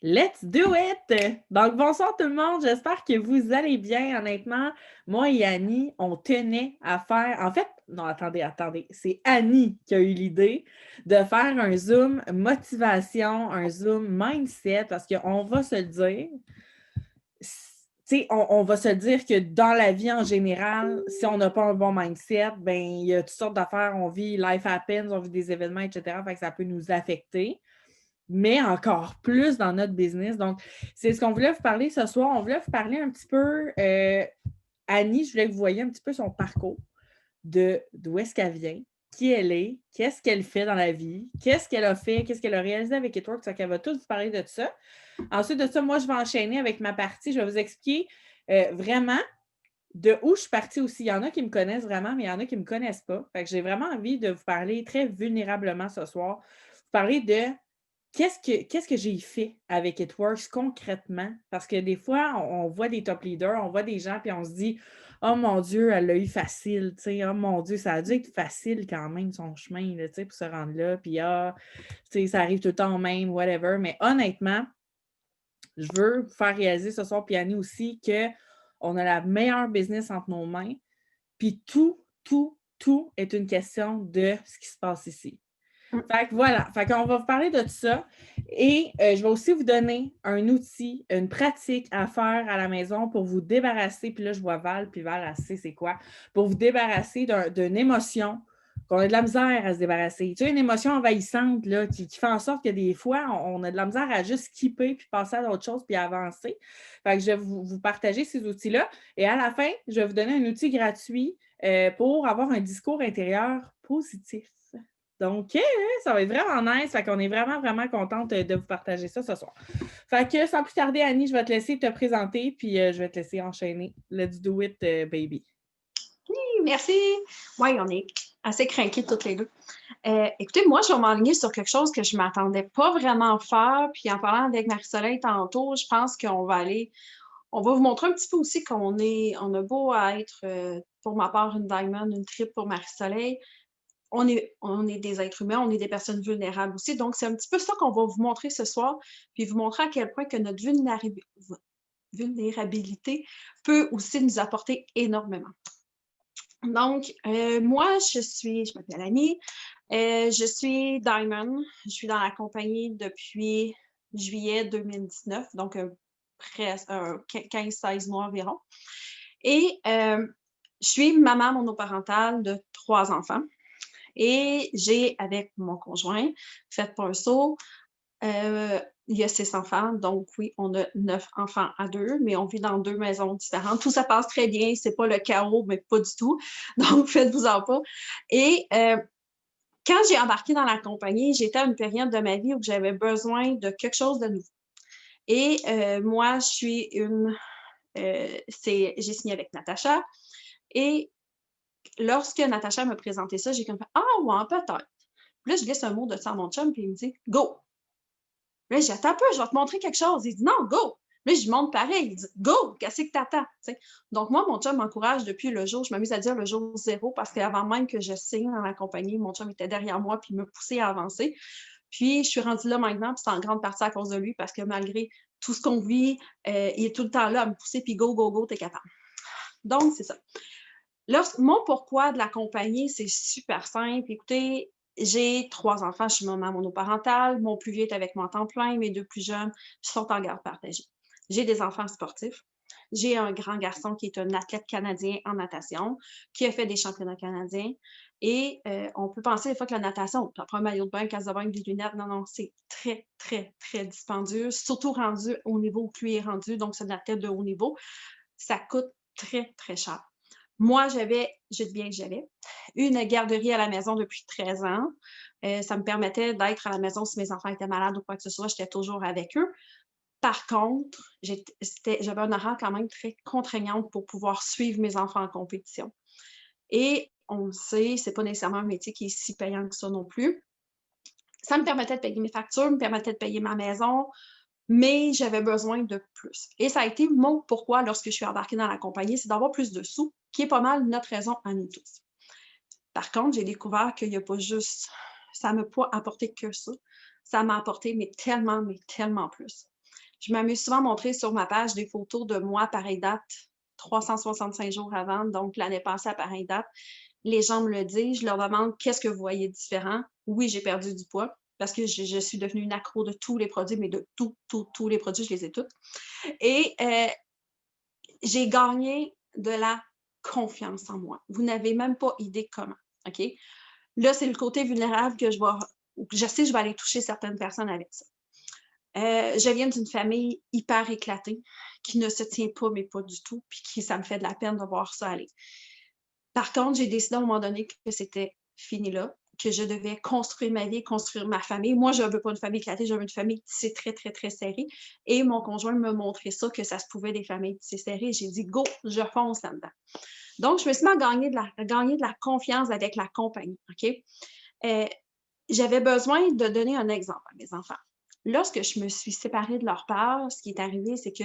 Let's do it! Donc, bonsoir tout le monde, j'espère que vous allez bien. Honnêtement, moi et Annie, on tenait à faire... En fait, non, attendez. C'est Annie qui a eu l'idée de faire un Zoom motivation, un Zoom mindset, parce qu'on va se le dire, on va se dire que dans la vie en général, si on n'a pas un bon mindset, ben il y a toutes sortes d'affaires, on vit, life happens, on vit des événements, etc. Fait que ça peut nous affecter, mais encore plus dans notre business. Donc, c'est ce qu'on voulait vous parler ce soir. On voulait vous parler un petit peu, Annie, je voulais que vous voyiez un petit peu son parcours, d'où est-ce qu'elle vient, qui elle est, qu'est-ce qu'elle fait dans la vie, qu'est-ce qu'elle a fait, qu'est-ce qu'elle a réalisé avec It Works. Ça qu'elle va tous vous parler de ça. Ensuite de ça, moi, je vais enchaîner avec ma partie. Je vais vous expliquer vraiment de où je suis partie aussi. Il y en a qui me connaissent vraiment, mais il y en a qui ne me connaissent pas. Fait que j'ai vraiment envie de vous parler très vulnérablement ce soir. Vous parler de qu'est-ce que j'ai fait avec It Works concrètement? Parce que des fois, on voit des top leaders, on voit des gens, puis on se dit oh mon Dieu, elle l'a eu facile, tu sais, oh mon Dieu, ça a dû être facile quand même, son chemin, là, tu sais, pour se rendre là, puis tu sais, ça arrive tout le temps au même, whatever. Mais honnêtement, je veux vous faire réaliser ce soir, puis Annie aussi, qu'on a la meilleure business entre nos mains, puis tout est une question de ce qui se passe ici. Fait que voilà, fait qu'on va vous parler de tout ça et je vais aussi vous donner un outil, une pratique à faire à la maison pour vous débarrasser, puis là je vois Val, puis Val, elle sait c'est quoi, pour vous débarrasser d'une émotion qu'on a de la misère à se débarrasser. Tu sais, une émotion envahissante là, qui fait en sorte que des fois, on a de la misère à juste skipper, puis passer à d'autres choses, puis avancer. Fait que je vais vous partager ces outils-là et à la fin, je vais vous donner un outil gratuit pour avoir un discours intérieur positif. Donc, ça va être vraiment nice. Fait qu'on est vraiment contente de vous partager ça ce soir. Fait que, sans plus tarder, Annie, je vais te laisser te présenter, puis je vais te laisser enchaîner. Let's do it, baby. Oui, merci. Oui, on est assez craqués toutes les deux. Écoutez, moi, je vais m'enligner sur quelque chose que je ne m'attendais pas vraiment à faire. Puis en parlant avec Marie-Soleil tantôt, je pense qu'on va vous montrer un petit peu aussi on a beau à être, pour ma part, une diamond, une triple pour Marie-Soleil. On est des êtres humains, on est des personnes vulnérables aussi. Donc, c'est un petit peu ça qu'on va vous montrer ce soir, puis vous montrer à quel point que notre vulnérabilité peut aussi nous apporter énormément. Donc, moi, je m'appelle Annie, je suis Diamond, je suis dans la compagnie depuis juillet 2019, donc presque 15-16 mois environ. Et je suis maman monoparentale de 3 enfants. Et j'ai, avec mon conjoint, fait pas un saut. Il y a 6 enfants, donc oui, on a 9 enfants à 2, mais on vit dans 2 maisons différentes. Tout ça passe très bien, c'est pas le chaos, mais pas du tout. Donc, faites-vous-en pas. Et quand j'ai embarqué dans la compagnie, j'étais à une période de ma vie où j'avais besoin de quelque chose de nouveau. Et moi, je suis j'ai signé avec Natacha. Et lorsque Natacha m'a présenté ça, j'ai comme fait « Ah, ouais, peut-être. » Puis là, je glisse un mot de ça à mon chum, puis il me dit « Go! » Là, j'ai dit, attends un peu, je vais te montrer quelque chose. Il dit, non, go. Là, je lui montre pareil. Il dit, go, qu'est-ce que t'attends? T'sais. Donc, moi, mon chum m'encourage depuis le jour, je m'amuse à dire le jour zéro, parce qu'avant même que je signe dans la compagnie, mon chum était derrière moi, puis il me poussait à avancer. Puis, je suis rendue là maintenant, puis c'est en grande partie à cause de lui, parce que malgré tout ce qu'on vit, il est tout le temps là à me pousser, puis go, t'es capable. Donc, c'est ça. Mon pourquoi de la compagnie, c'est super simple. Écoutez, j'ai 3 enfants, je suis maman monoparentale. Mon plus vieux est avec moi en temps plein, mes 2 plus jeunes sont en garde partagée. J'ai des enfants sportifs. J'ai un grand garçon qui est un athlète canadien en natation, qui a fait des championnats canadiens. Et on peut penser des fois que la natation, ça prend un maillot de bain, un casque de bain, des lunettes. Non, c'est très dispendieux, surtout rendu au niveau où lui est rendu. Donc, c'est un athlète de haut niveau. Ça coûte très cher. Moi, j'avais une garderie à la maison depuis 13 ans. Ça me permettait d'être à la maison si mes enfants étaient malades ou quoi que ce soit. J'étais toujours avec eux. Par contre, j'avais un horaire quand même très contraignant pour pouvoir suivre mes enfants en compétition. Et on le sait, c'est pas nécessairement un métier qui est si payant que ça non plus. Ça me permettait de payer mes factures, me permettait de payer ma maison, mais j'avais besoin de plus. Et ça a été mon pourquoi lorsque je suis embarquée dans la compagnie, c'est d'avoir plus de sous, qui est pas mal notre raison à nous tous. Par contre, j'ai découvert qu'il n'y a pas ça ne m'a pas apporté que ça. Ça m'a apporté, mais tellement plus. Je m'amuse souvent à montrer sur ma page des photos de moi à pareille date, 365 jours avant, donc l'année passée à pareille date. Les gens me le disent, je leur demande qu'est-ce que vous voyez différent. Oui, j'ai perdu du poids parce que je suis devenue une accro de tous les produits, mais de tous les produits, je les ai tous. Et j'ai gagné de la confiance en moi. Vous n'avez même pas idée comment, OK? Là, c'est le côté vulnérable que je sais que je vais aller toucher certaines personnes avec ça. Je viens d'une famille hyper éclatée, qui ne se tient pas, mais pas du tout, puis ça me fait de la peine de voir ça aller. Par contre, j'ai décidé à un moment donné que c'était fini là, que je devais construire ma vie, construire ma famille. Moi, je ne veux pas une famille éclatée, je veux une famille tissée très, très, très serrée. Et mon conjoint me montrait ça, que ça se pouvait des familles tissées serrées. J'ai dit, go, je fonce là-dedans. Donc, je me suis mis à gagner de la confiance avec la compagnie, OK? J'avais besoin de donner un exemple à mes enfants. Lorsque je me suis séparée de leur père, ce qui est arrivé, c'est que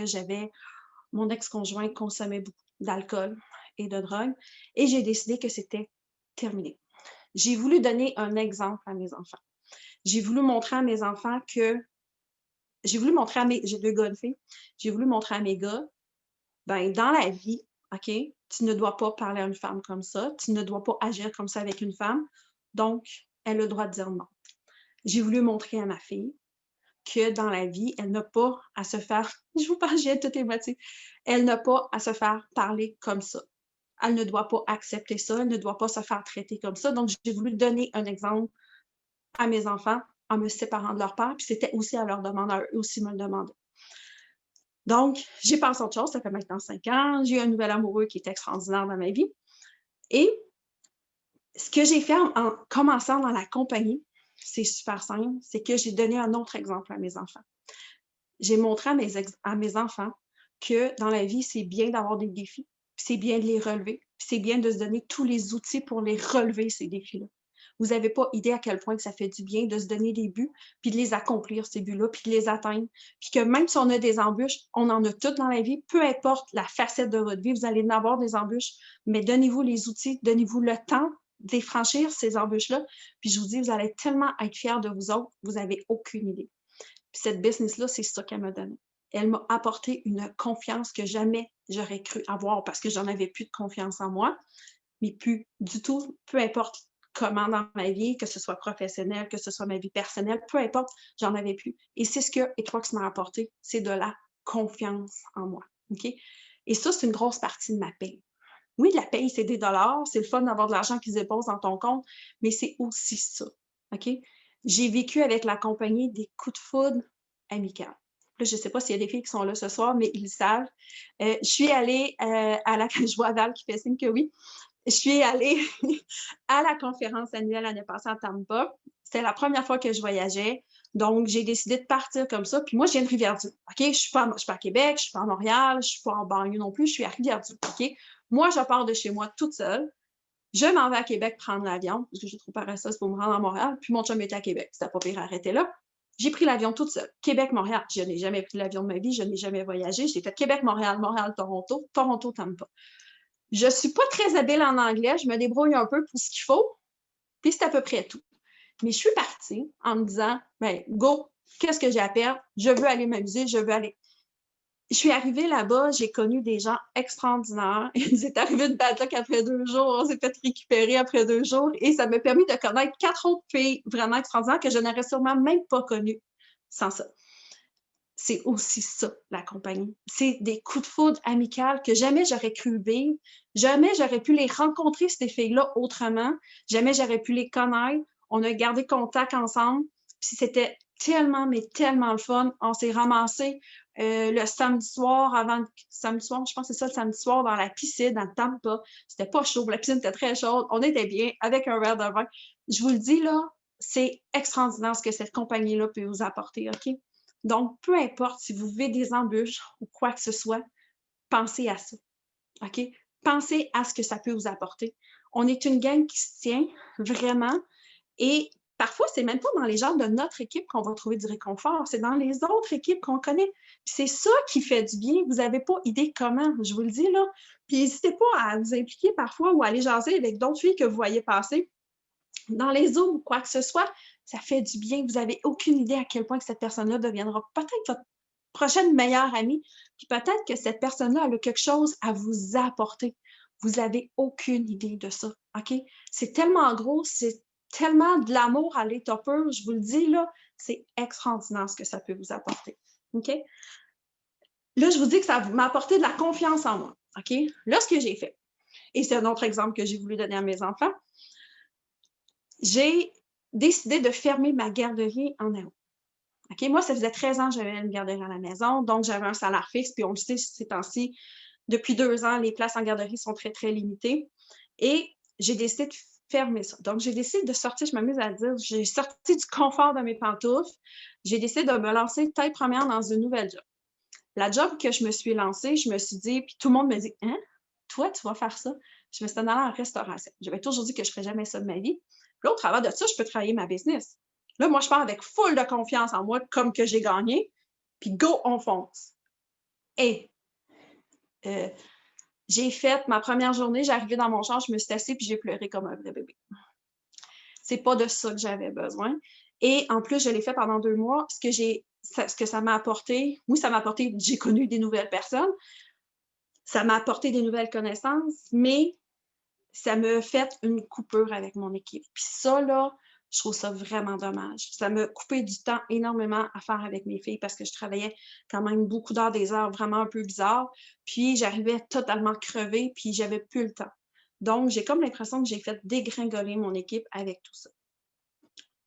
mon ex-conjoint consommait beaucoup d'alcool et de drogue et j'ai décidé que c'était terminé. J'ai voulu donner un exemple à mes enfants. J'ai voulu montrer à mes enfants que j'ai 2 gars et une fille, j'ai voulu montrer à mes gars, ben dans la vie, OK, tu ne dois pas parler à une femme comme ça, tu ne dois pas agir comme ça avec une femme, donc elle a le droit de dire non. J'ai voulu montrer à ma fille que dans la vie, elle n'a pas à se faire, je vous parle, j'ai tout émotif, elle n'a pas à se faire parler comme ça. Elle ne doit pas accepter ça, elle ne doit pas se faire traiter comme ça. Donc, j'ai voulu donner un exemple à mes enfants en me séparant de leur père, puis c'était aussi à leur demander, à eux aussi me le demander. Donc, j'ai pensé à autre chose, ça fait maintenant 5 ans, j'ai eu un nouvel amoureux qui est extraordinaire dans ma vie. Et ce que j'ai fait en commençant dans la compagnie, c'est super simple, c'est que j'ai donné un autre exemple à mes enfants. J'ai montré à mes enfants que dans la vie, c'est bien d'avoir des défis, puis c'est bien de les relever, puis c'est bien de se donner tous les outils pour les relever, ces défis-là. Vous n'avez pas idée à quel point que ça fait du bien de se donner des buts, puis de les accomplir, ces buts-là, puis de les atteindre. Puis que même si on a des embûches, on en a toutes dans la vie, peu importe la facette de votre vie, vous allez en avoir des embûches, mais donnez-vous les outils, donnez-vous le temps de les franchir, ces embûches-là. Puis je vous dis, vous allez tellement être fiers de vous autres, vous n'avez aucune idée. Puis cette business-là, c'est ça qu'elle m'a donné. Elle m'a apporté une confiance que jamais j'aurais cru avoir parce que j'en avais plus de confiance en moi, mais plus du tout, peu importe comment dans ma vie, que ce soit professionnel, que ce soit ma vie personnelle, peu importe, j'en avais plus. Et c'est ce que Etrox m'a apporté, c'est de la confiance en moi. OK? Et ça, c'est une grosse partie de ma paye. Oui, la paye, c'est des dollars, c'est le fun d'avoir de l'argent qui se dépose dans ton compte, mais c'est aussi ça. OK? J'ai vécu avec la compagnie des coups de foudre amicaux. Là, je ne sais pas s'il y a des filles qui sont là ce soir, mais ils le savent. Je suis allée à la... Je vois Val qui fait signe que oui. Je suis allée à la conférence annuelle l'année passée à Tampa. C'était la première fois que je voyageais. Donc, j'ai décidé de partir comme ça. Puis moi, je viens de Rivière-du. OK? Je ne suis pas à Québec, je ne suis pas à Montréal, je ne suis pas en banlieue non plus, je suis à Rivière-du. OK? Moi, je pars de chez moi toute seule. Je m'en vais à Québec prendre l'avion, parce que je suis trop paresseuse pour me rendre à Montréal. Puis mon chum était à Québec. C'était pas pire, arrêter là. J'ai pris l'avion toute seule. Québec-Montréal. Je n'ai jamais pris l'avion de ma vie, je n'ai jamais voyagé. J'ai fait Québec-Montréal, Montréal-Toronto, Toronto-Tampa. Je ne suis pas très habile en anglais, je me débrouille un peu pour ce qu'il faut, puis c'est à peu près tout. Mais je suis partie en me disant, ben, go, qu'est-ce que j'ai à perdre? Je veux aller m'amuser, je veux aller. Je suis arrivée là-bas, j'ai connu des gens extraordinaires. Ils étaient arrivés de Badlock après 2 jours, on s'est fait récupérer après 2 jours et ça m'a permis de connaître 4 autres filles vraiment extraordinaires que je n'aurais sûrement même pas connues sans ça. C'est aussi ça, la compagnie. C'est des coups de foudre amicaux que jamais j'aurais cru vivre, jamais j'aurais pu les rencontrer, ces filles-là, autrement, jamais j'aurais pu les connaître. On a gardé contact ensemble, puis c'était tellement, mais tellement le fun. On s'est ramassés le samedi soir, samedi soir, je pense que c'est ça, le samedi soir, dans la piscine, dans le Tampa. C'était pas chaud, la piscine était très chaude, on était bien, avec un verre de vin. Je vous le dis, là, c'est extraordinaire ce que cette compagnie-là peut vous apporter, OK? Donc, peu importe si vous vivez des embûches ou quoi que ce soit, pensez à ça. OK? Pensez à ce que ça peut vous apporter. On est une gang qui se tient vraiment et parfois, c'est même pas dans les gens de notre équipe qu'on va trouver du réconfort, c'est dans les autres équipes qu'on connaît. Puis c'est ça qui fait du bien. Vous n'avez pas idée comment, je vous le dis là. Puis n'hésitez pas à vous impliquer parfois ou à aller jaser avec d'autres filles que vous voyez passer dans les Zooms ou quoi que ce soit. Ça fait du bien. Vous n'avez aucune idée à quel point que cette personne-là deviendra peut-être prochaine meilleure amie, puis peut-être que cette personne-là elle a quelque chose à vous apporter. Vous n'avez aucune idée de ça, OK? C'est tellement gros, c'est tellement de l'amour à l'état pur, je vous le dis, là, c'est extraordinaire ce que ça peut vous apporter, OK? Là, je vous dis que ça m'a apporté de la confiance en moi, OK? Là, ce que j'ai fait, et c'est un autre exemple que j'ai voulu donner à mes enfants, j'ai décidé de fermer ma garderie en août. OK? Moi, ça faisait 13 ans que j'avais une garderie à la maison, donc j'avais un salaire fixe, puis on le sait, ces temps-ci, depuis 2 ans, les places en garderie sont très, très limitées. Et j'ai décidé de fermer ça. Donc, j'ai décidé de sortir, je m'amuse à dire, j'ai sorti du confort de mes pantoufles. J'ai décidé de me lancer tête première dans une nouvelle job. La job que je me suis lancée, je me suis dit, puis tout le monde me dit, hein, toi, tu vas faire ça? Je me suis allée en restauration. J'avais toujours dit que je ne ferais jamais ça de ma vie. Puis là, au travers de ça, je peux travailler ma business. Là, moi, je pars avec full de confiance en moi, comme que j'ai gagné. Puis go, on fonce. Et j'ai fait ma première journée, j'ai arrivé dans mon char, je me suis assise puis j'ai pleuré comme un vrai bébé. C'est pas de ça que j'avais besoin. Et en plus, je l'ai fait pendant 2 mois. Ce que ça m'a apporté, oui, ça m'a apporté, j'ai connu des nouvelles personnes, ça m'a apporté des nouvelles connaissances, mais ça m'a fait une coupure avec mon équipe. Puis ça, là, je trouve ça vraiment dommage. Ça m'a coupé du temps énormément à faire avec mes filles parce que je travaillais quand même beaucoup d'heures, des heures vraiment un peu bizarres. Puis j'arrivais totalement crevée, puis j'avais plus le temps. Donc, j'ai comme l'impression que j'ai fait dégringoler mon équipe avec tout ça.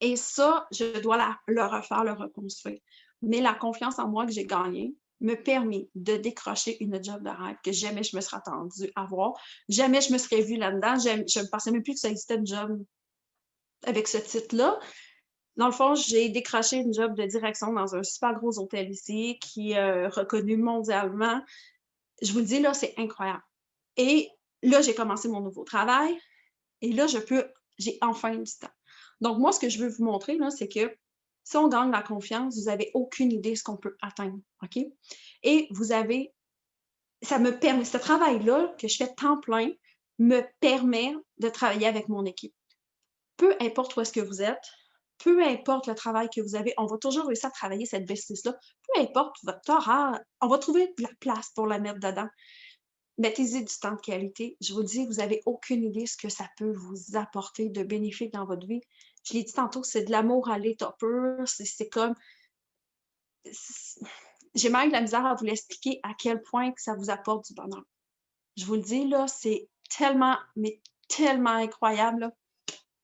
Et ça, je dois le refaire, le reconstruire. Mais la confiance en moi que j'ai gagnée me permet de décrocher une job de rêve que jamais je me serais attendue à voir. Jamais je me serais vue là-dedans. Je ne pensais même plus que ça existait une job avec ce titre-là. Dans le fond, j'ai décroché une job de direction dans un super gros hôtel ici qui est reconnu mondialement. Je vous le dis, là, c'est incroyable. Et là, j'ai commencé mon nouveau travail et là, j'ai enfin du temps. Donc, moi, ce que je veux vous montrer, là, c'est que si on gagne la confiance, vous n'avez aucune idée de ce qu'on peut atteindre, OK? Et ça me permet, ce travail-là que je fais temps plein, me permet de travailler avec mon équipe. Peu importe où est-ce que vous êtes, peu importe le travail que vous avez, on va toujours réussir à travailler cette business-là. Peu importe votre horaire, on va trouver de la place pour la mettre dedans. Mettez-y du temps de qualité. Je vous dis, vous n'avez aucune idée de ce que ça peut vous apporter de bénéfique dans votre vie. Je l'ai dit tantôt, c'est de l'amour à l'état pur. C'est comme... J'ai même de la misère à vous l'expliquer à quel point que ça vous apporte du bonheur. Je vous le dis, là, c'est tellement, mais tellement incroyable, là.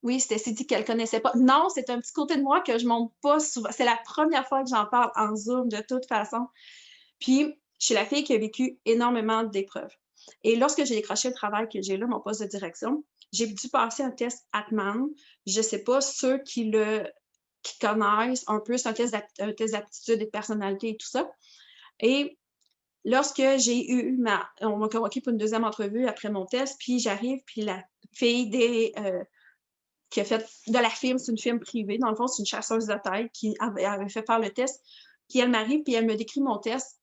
Oui, Stécie dit qu'elle ne connaissait pas. Non, c'est un petit côté de moi que je ne montre pas souvent. C'est la première fois que j'en parle en Zoom, de toute façon. Puis, je suis la fille qui a vécu énormément d'épreuves. Et lorsque j'ai décroché le travail que j'ai là, mon poste de direction, j'ai dû passer un test Atman. Je ne sais pas ceux qui connaissent un peu, c'est un test d'aptitude et de personnalité et tout ça. Et lorsque j'ai eu on m'a convoqué pour une deuxième entrevue après mon test, puis j'arrive, puis la fille qui a fait de la firme, c'est une firme privée, dans le fond, c'est une chasseuse de tête qui avait fait faire le test, puis elle m'arrive, puis elle me décrit mon test,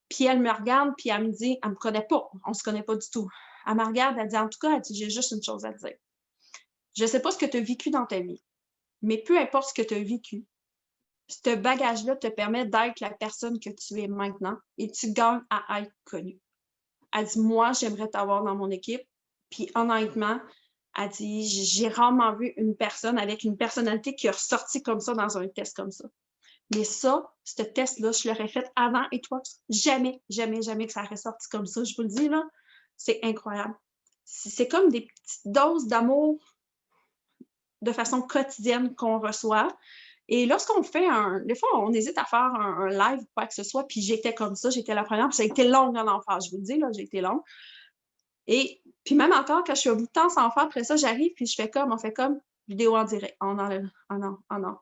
puis elle me regarde, puis elle me dit, elle me connaît pas, on se connaît pas du tout. Elle me regarde, elle dit, en tout cas, elle dit, j'ai juste une chose à te dire. Je sais pas ce que tu as vécu dans ta vie, mais peu importe ce que tu as vécu, ce bagage-là te permet d'être la personne que tu es maintenant et tu gagnes à être connue. Elle dit, moi, j'aimerais t'avoir dans mon équipe, puis honnêtement, elle dit, j'ai rarement vu une personne avec une personnalité qui a ressorti comme ça dans un test comme ça. Mais ça, ce test-là, je l'aurais fait avant et toi, jamais, jamais, jamais que ça aurait sorti comme ça. Je vous le dis, là, c'est incroyable. C'est comme des petites doses d'amour de façon quotidienne qu'on reçoit. Et lorsqu'on fait des fois, on hésite à faire un live ou quoi que ce soit, puis j'étais comme ça, j'étais la première, puis ça a été long en enfer, je vous le dis, là, j'ai été longue. Et puis même encore, quand je suis au bout de temps sans faire, après ça, j'arrive, puis on fait comme vidéo en direct. Oh non, oh non, oh non.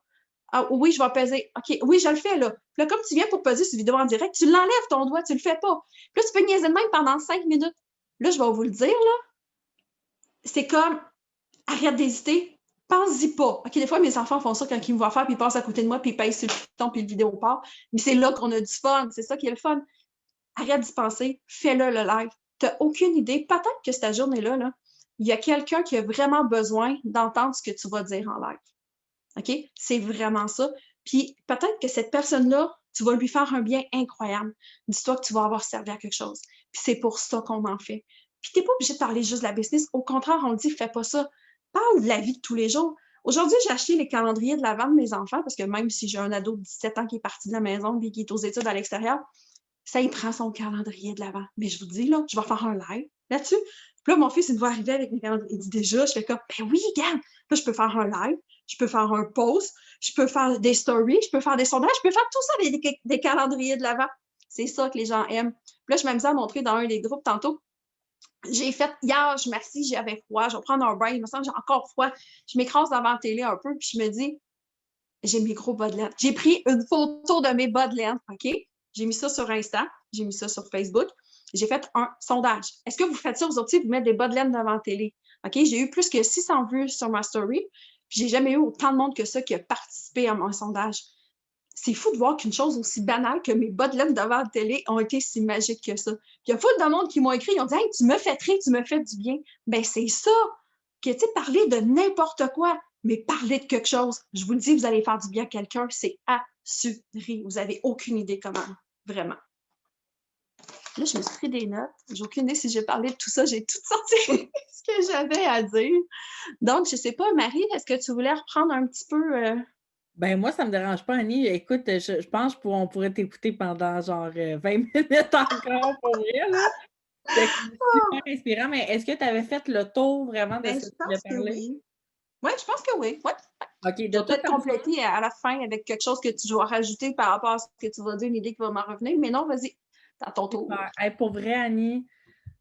Ah oui, je vais peser. OK, oui, je le fais, là. Puis là, comme tu viens pour peser sur vidéo en direct, tu l'enlèves ton doigt, tu le fais pas. Puis là, tu peux niaiser de même pendant 5 minutes. Là, je vais vous le dire, là. C'est comme, arrête d'hésiter, pense-y pas. OK, des fois, mes enfants font ça quand ils me voient faire, puis ils passent à côté de moi, puis ils pèsent sur le piton, puis le vidéo part. Mais c'est là qu'on a du fun. C'est ça qui est le fun. Arrête d'y penser, fais-le le live. Tu n'as aucune idée. Peut-être que cette journée-là, là, il y a quelqu'un qui a vraiment besoin d'entendre ce que tu vas dire en live. OK? C'est vraiment ça. Puis peut-être que cette personne-là Tu vas lui faire un bien incroyable. Dis-toi que tu vas avoir servi à quelque chose. Puis c'est pour ça qu'on en fait. Puis t'es pas obligé de parler juste de la business. Au contraire, on dit, fais pas ça. Parle de la vie de tous les jours. Aujourd'hui, j'ai acheté les calendriers de l'Avent de mes enfants parce que même si j'ai un ado de 17 ans qui est parti de la maison et qui est aux études à l'extérieur, ça, il prend son calendrier de l'Avent. Mais je vous dis, là, je vais faire un live là-dessus. Puis là, mon fils, il me voit arriver avec mes calendriers. Il dit déjà, je fais comme, ben oui, regarde. Là, je peux faire un live, je peux faire un post, je peux faire des stories, je peux faire des sondages, je peux faire tout ça avec des calendriers de l'Avent. C'est ça que les gens aiment. Puis là, je m'amusais à montrer dans un des groupes tantôt. J'ai fait, hier, je m'assis, j'avais froid, je vais prendre un bain, il me semble que j'ai encore froid. Je m'écrase devant la télé un peu, puis je me dis, j'ai mes gros bas de laine. J'ai pris une photo de mes bas de laine, OK? J'ai mis ça sur Insta, j'ai mis ça sur Facebook. J'ai fait un sondage. Est-ce que vous faites ça, vous autres, vous mettez des bas de laine devant la télé? OK? J'ai eu plus que 600 vues sur ma story. Puis j'ai jamais eu autant de monde que ça qui a participé à mon sondage. C'est fou de voir qu'une chose aussi banale que mes bas de laine devant la télé ont été si magiques que ça. Puis il y a full de monde qui m'ont écrit, ils ont dit « Hey, tu me fais rire, tu me fais du bien. » Ben c'est ça, que tu sais, parler de n'importe quoi, mais parler de quelque chose. Je vous le dis, vous allez faire du bien à quelqu'un, c'est assuré. Vous n'avez aucune idée comment, vraiment. Là, je me suis pris des notes. J'ai aucune idée si j'ai parlé de tout ça. J'ai tout sorti ce que j'avais à dire. Donc, je ne sais pas, Marie, est-ce que tu voulais reprendre un petit peu... Ben moi, ça me dérange pas, Annie. Écoute, je pense qu'on pourrait t'écouter pendant genre 20 minutes encore pour vrai, là. C'est super inspirant, mais est-ce que tu avais fait le tour vraiment de Ben, ce je que tu voulais pense que parler? oui. Oui, je pense que oui. Ouais. OK, Je de vais toute peut-être façon, compléter à la fin avec quelque chose que tu dois rajouter par rapport à ce que tu vas dire, une idée qui va m'en revenir. Mais non, vas-y, à ton tour. super. Hey, pour vrai, Annie,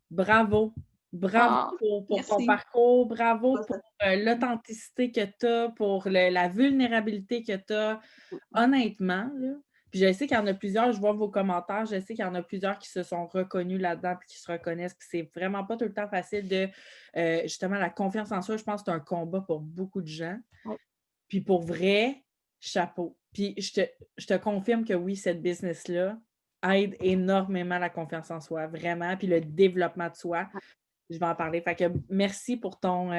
bravo. Bravo Ah, pour ton merci. parcours, bravo pour l'authenticité que tu as, pour la vulnérabilité que tu as. Honnêtement, là, puis je sais qu'il y en a plusieurs, je vois vos commentaires, je sais qu'il y en a plusieurs qui se sont reconnus là-dedans et qui se reconnaissent, puis c'est vraiment pas tout le temps facile de, justement, la confiance en soi, je pense que c'est un combat pour beaucoup de gens. Ouais. Puis pour vrai, chapeau. Puis je te confirme que oui, cette business-là aide énormément la confiance en soi, vraiment, puis le développement de soi. Je vais en parler. Fait que merci pour ton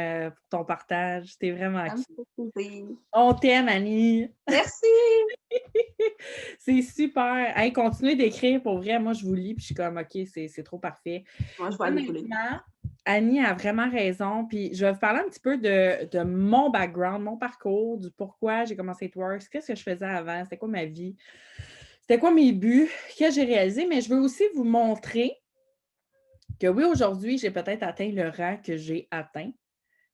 partage. C'était vraiment Ça me cute. fait plaisir. On t'aime, Annie! Merci! C'est super. Hey, continuez d'écrire pour vrai. Moi, je vous lis, puis je suis comme, OK, c'est trop parfait. Moi, je vais aller vous lire. Honnêtement, Annie a vraiment raison. Puis je vais vous parler un petit peu de mon background, mon parcours, du pourquoi j'ai commencé Twerks, qu'est-ce que je faisais avant, c'était quoi ma vie, c'était quoi mes buts, qu'est-ce que j'ai réalisé. Mais je veux aussi vous montrer que oui, aujourd'hui, j'ai peut-être atteint le rang que j'ai atteint,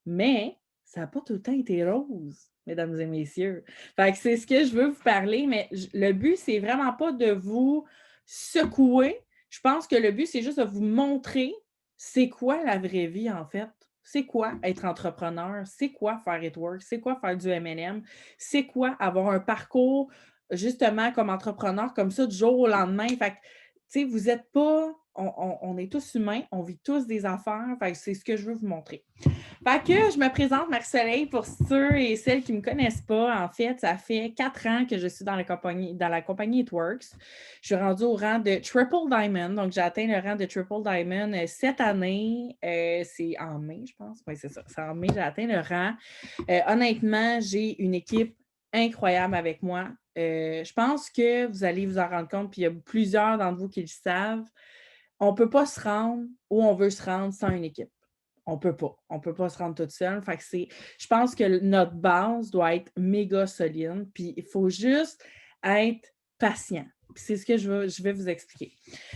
mais ça n'a pas tout le temps été rose, mesdames et messieurs. Fait que c'est ce que je veux vous parler, mais le but, c'est vraiment pas de vous secouer. Je pense que le but, c'est juste de vous montrer c'est quoi la vraie vie, en fait. C'est quoi être entrepreneur? C'est quoi faire It Work? C'est quoi faire du M&M? C'est quoi avoir un parcours, justement, comme entrepreneur, comme ça, du jour au lendemain? Fait que, tu sais, vous n'êtes pas... On est tous humains, on vit tous des affaires. Fait que c'est ce que je veux vous montrer. Fait que je me présente, Marie-Soleil, pour ceux et celles qui ne me connaissent pas. En fait, ça fait 4 ans que je suis dans la compagnie It Works. Je suis rendue au rang de Triple Diamond. Donc, j'ai atteint le rang de Triple Diamond cette année. C'est en mai, je pense. Oui, c'est ça. C'est en mai, j'ai atteint le rang. Honnêtement, j'ai une équipe incroyable avec moi. Je pense que vous allez vous en rendre compte, puis il y a plusieurs d'entre vous qui le savent. On ne peut pas se rendre où on veut se rendre sans une équipe. On ne peut pas. On ne peut pas se rendre toute seule. Fait que je pense que notre base doit être méga solide. Puis il faut juste être patient. Puis c'est ce que je vais vous expliquer.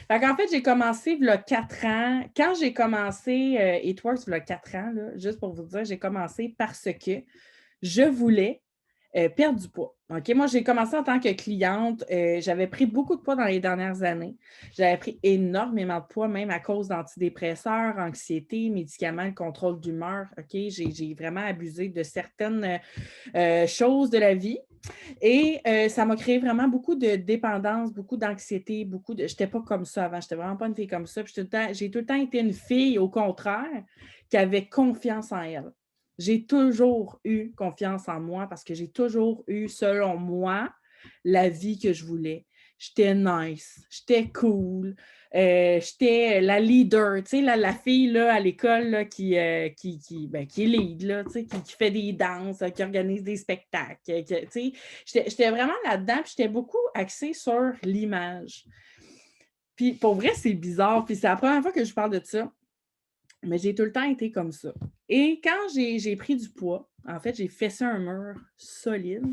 Fait qu'en fait, j'ai commencé il y a 4 ans. Quand j'ai commencé It Works il y a 4 ans, là, juste pour vous dire, j'ai commencé parce que je voulais perdre du poids. OK? Moi, j'ai commencé en tant que cliente. J'avais pris beaucoup de poids dans les dernières années. J'avais pris énormément de poids, même à cause d'antidépresseurs, anxiété, médicaments, le contrôle d'humeur. OK? J'ai vraiment abusé de certaines choses de la vie. Et ça m'a créé vraiment beaucoup de dépendance, beaucoup d'anxiété, beaucoup de... J'étais pas comme ça avant. J'étais vraiment pas une fille comme ça. Puis j'ai tout le temps été une fille, au contraire, qui avait confiance en elle. J'ai toujours eu confiance en moi parce que j'ai toujours eu, selon moi, la vie que je voulais. j'étais nice, j'étais cool, j'étais la leader, tu sais, la fille là, à l'école là, qui est lead, là, tu sais, qui fait des danses, qui organise des spectacles. Tu sais, j'étais vraiment là-dedans, puis j'étais beaucoup axée sur l'image. Puis pour vrai, c'est bizarre, puis c'est la première fois que je parle de ça, mais j'ai tout le temps été comme ça. Et quand j'ai pris du poids, en fait, j'ai fessé un mur solide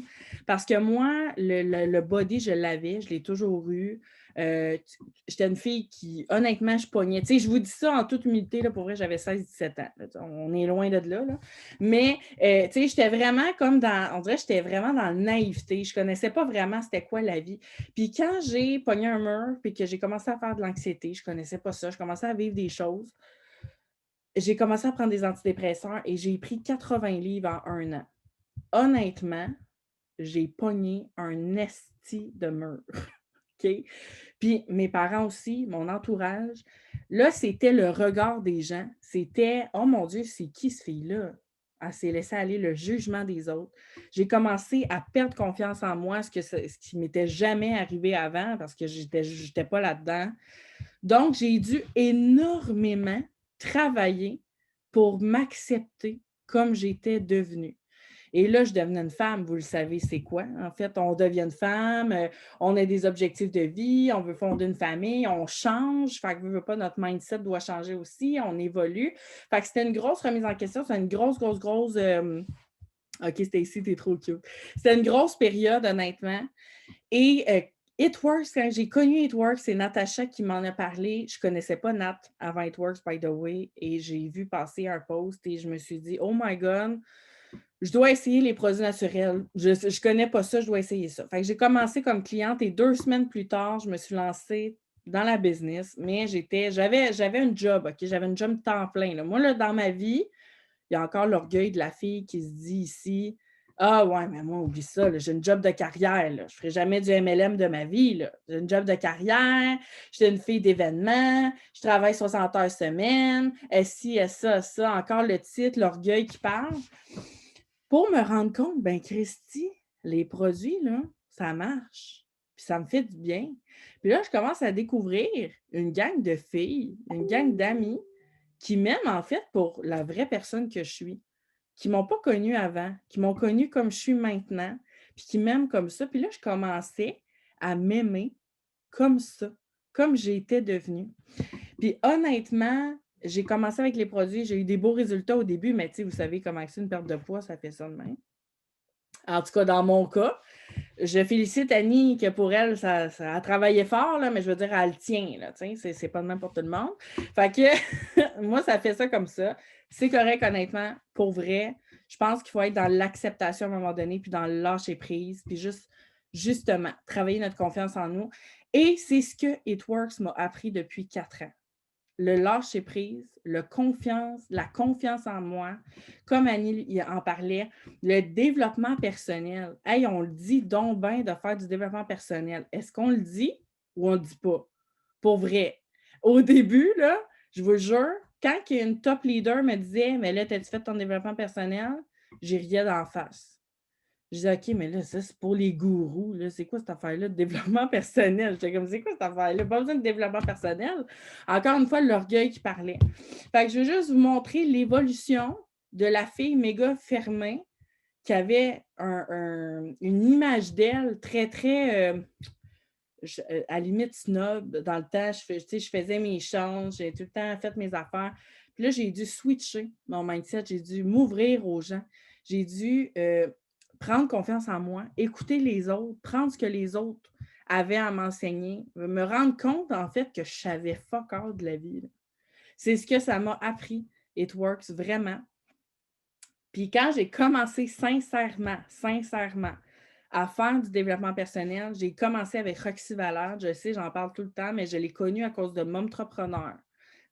parce que moi, le body, je l'avais, je l'ai toujours eu. J'étais une fille qui, honnêtement, je pognais. Tu sais, je vous dis ça en toute humilité, là, pour vrai, j'avais 16-17 ans. Là, on est loin de là. Là. Mais, tu sais, j'étais vraiment comme dans, on dirait que j'étais vraiment dans la naïveté. Je connaissais pas vraiment c'était quoi la vie. Puis quand j'ai pogné un mur, puis que j'ai commencé à faire de l'anxiété, je connaissais pas ça, je commençais à vivre des choses. J'ai commencé à prendre des antidépresseurs et j'ai pris 80 livres en 1 an. Honnêtement, j'ai pogné un esti de mur. OK? Puis mes parents aussi, mon entourage, là, c'était le regard des gens. C'était, oh mon Dieu, c'est qui ce fille-là? Elle s'est laissée aller le jugement des autres. J'ai commencé à perdre confiance en moi, ce qui ne m'était jamais arrivé avant parce que je n'étais pas là-dedans. Donc, j'ai dû énormément travailler pour m'accepter comme j'étais devenue. Et là, je devenais une femme, vous le savez, c'est quoi? En fait, on devient une femme, on a des objectifs de vie, on veut fonder une famille, on change, fait que veut pas, notre mindset doit changer aussi, on évolue. Fait que c'était une grosse remise en question, c'était une grosse OK, Stacy, t'es trop cute. C'était une grosse période, honnêtement. Et It Works, quand j'ai connu It Works, c'est Natacha qui m'en a parlé. Je ne connaissais pas Nat avant It Works, by the way, et j'ai vu passer un post et je me suis dit, oh my God, je dois essayer les produits naturels. Je ne connais pas ça, je dois essayer ça. Fait que j'ai commencé comme cliente et 2 semaines plus tard, je me suis lancée dans la business, mais j'avais un job, OK? J'avais un job temps plein. Là. Moi, là, dans ma vie, il y a encore l'orgueil de la fille qui se dit ici, ah ouais, mais moi, oublie ça, j'ai une job de carrière. Là. Je ne ferai jamais du MLM de ma vie. Là. J'ai une job de carrière, j'étais une fille d'événements, je travaille 60 heures semaine, ci, ça, encore le titre, l'orgueil qui parle. Pour me rendre compte, ben Christy, les produits, là, ça marche. Puis ça me fait du bien. Puis là, je commence à découvrir une gang de filles, une gang d'amis qui m'aiment en fait pour la vraie personne que je suis, qui ne m'ont pas connue avant, qui m'ont connue comme je suis maintenant, puis qui m'aiment comme ça. Puis là, je commençais à m'aimer comme ça, comme j'étais devenue. Puis honnêtement, j'ai commencé avec les produits, j'ai eu des beaux résultats au début, mais tu sais, vous savez comment c'est une perte de poids, ça fait ça de même. En tout cas, dans mon cas, je félicite Annie que pour elle, ça a travaillé fort, là, mais je veux dire, elle le tient. Là, c'est pas de même pour tout le monde. Fait que moi, ça fait ça comme ça. C'est correct, honnêtement. Pour vrai, je pense qu'il faut être dans l'acceptation à un moment donné, puis dans le lâcher prise, puis justement, travailler notre confiance en nous. Et c'est ce que It Works m'a appris depuis 4 ans. Le lâcher prise, la confiance en moi, comme Annie en parlait, le développement personnel. Hey, on le dit donc bien de faire du développement personnel. Est-ce qu'on le dit ou on ne le dit pas? Pour vrai. Au début, là, je vous jure, quand une top leader me disait, mais là, t'as-tu fait ton développement personnel? J'y riais d'en face. Je disais, OK, mais là, ça, c'est pour les gourous. Là. C'est quoi cette affaire-là de développement personnel? J'étais comme, c'est quoi cette affaire-là? Pas besoin de développement personnel. Encore une fois, l'orgueil qui parlait. Fait que je veux juste vous montrer l'évolution de la fille méga fermée qui avait une image d'elle très, très, à la limite snob. Dans le temps, je faisais mes changes, j'ai tout le temps fait mes affaires. Puis là, j'ai dû switcher mon mindset, j'ai dû m'ouvrir aux gens. J'ai dû prendre confiance en moi, écouter les autres, prendre ce que les autres avaient à m'enseigner, me rendre compte, en fait, que je savais fuck all de la vie. Là. C'est ce que ça m'a appris. It Works, vraiment. Puis quand j'ai commencé sincèrement, à faire du développement personnel, j'ai commencé avec Roxy Valère. Je sais, j'en parle tout le temps, mais je l'ai connue à cause de Momtrepreneur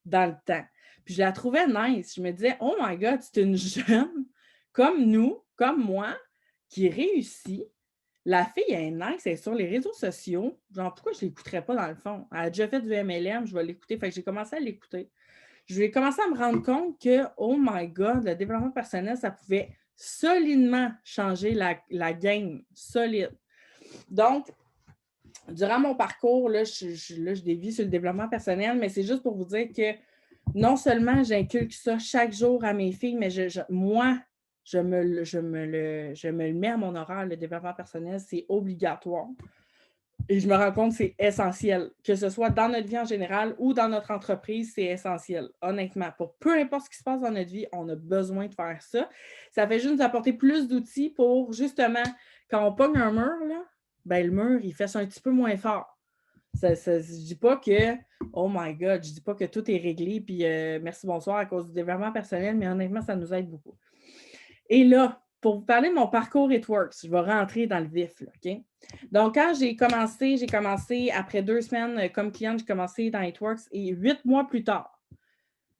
dans le temps. Puis je la trouvais nice. Je me disais, oh my God, c'est une jeune comme nous, comme moi, qui réussit. La fille, elle est nice, elle est sur les réseaux sociaux. Genre, pourquoi je ne l'écouterais pas dans le fond? Elle a déjà fait du MLM, je vais l'écouter. Fait que j'ai commencé à l'écouter. Je vais commencer à me rendre compte que, oh my God, le développement personnel, ça pouvait solidement changer la game, solide. Donc, durant mon parcours, là, je dévie sur le développement personnel, mais c'est juste pour vous dire que non seulement j'inculque ça chaque jour à mes filles, mais moi, je me le mets à mon horaire, le développement personnel, c'est obligatoire. Et je me rends compte que c'est essentiel, que ce soit dans notre vie en général ou dans notre entreprise, c'est essentiel, honnêtement. Pour peu importe ce qui se passe dans notre vie, on a besoin de faire ça. Ça fait juste nous apporter plus d'outils pour, justement, quand on pogne un mur, là, ben, le mur, il fait ça un petit peu moins fort. Je ne dis pas que, oh my God, je ne dis pas que tout est réglé, puis merci, bonsoir à cause du développement personnel, mais honnêtement, ça nous aide beaucoup. Et là, pour vous parler de mon parcours It Works, je vais rentrer dans le vif, là, OK? Donc, quand j'ai commencé après 2 semaines comme cliente, j'ai commencé dans It Works et 8 mois plus tard,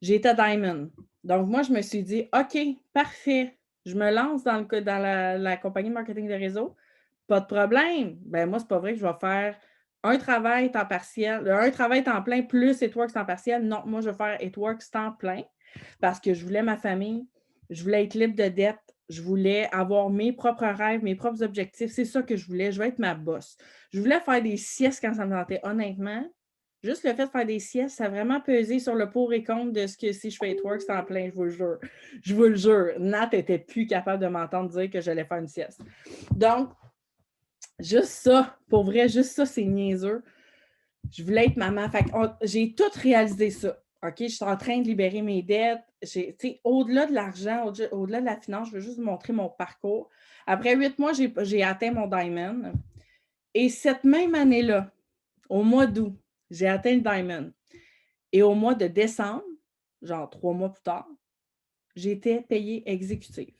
j'étais Diamond. Donc, moi, je me suis dit, OK, parfait, je me lance dans la compagnie marketing de réseau. Pas de problème. Ben moi, c'est pas vrai que je vais faire un travail temps partiel, un travail temps plein plus It Works temps partiel. Non, moi, je vais faire It Works temps plein parce que je voulais ma famille, je voulais être libre de dette, je voulais avoir mes propres rêves, mes propres objectifs. C'est ça que je voulais. Je voulais être ma boss. Je voulais faire des siestes quand ça me tentait. Honnêtement, juste le fait de faire des siestes, ça a vraiment pesé sur le pour et contre de ce que si je fais It Works temps plein, je vous le jure. Je vous le jure. Nat n'était plus capable de m'entendre dire que j'allais faire une sieste. Donc, juste ça, pour vrai, juste ça, c'est niaiseux. Je voulais être maman. Fait que j'ai tout réalisé ça. OK? Je suis en train de libérer mes dettes. Au-delà de l'argent, au-delà de la finance, je veux juste vous montrer mon parcours. Après 8 mois, j'ai atteint mon diamond. Et cette même année-là, au mois d'août, j'ai atteint le diamond. Et au mois de décembre, genre 3 mois plus tard, j'étais payée exécutive.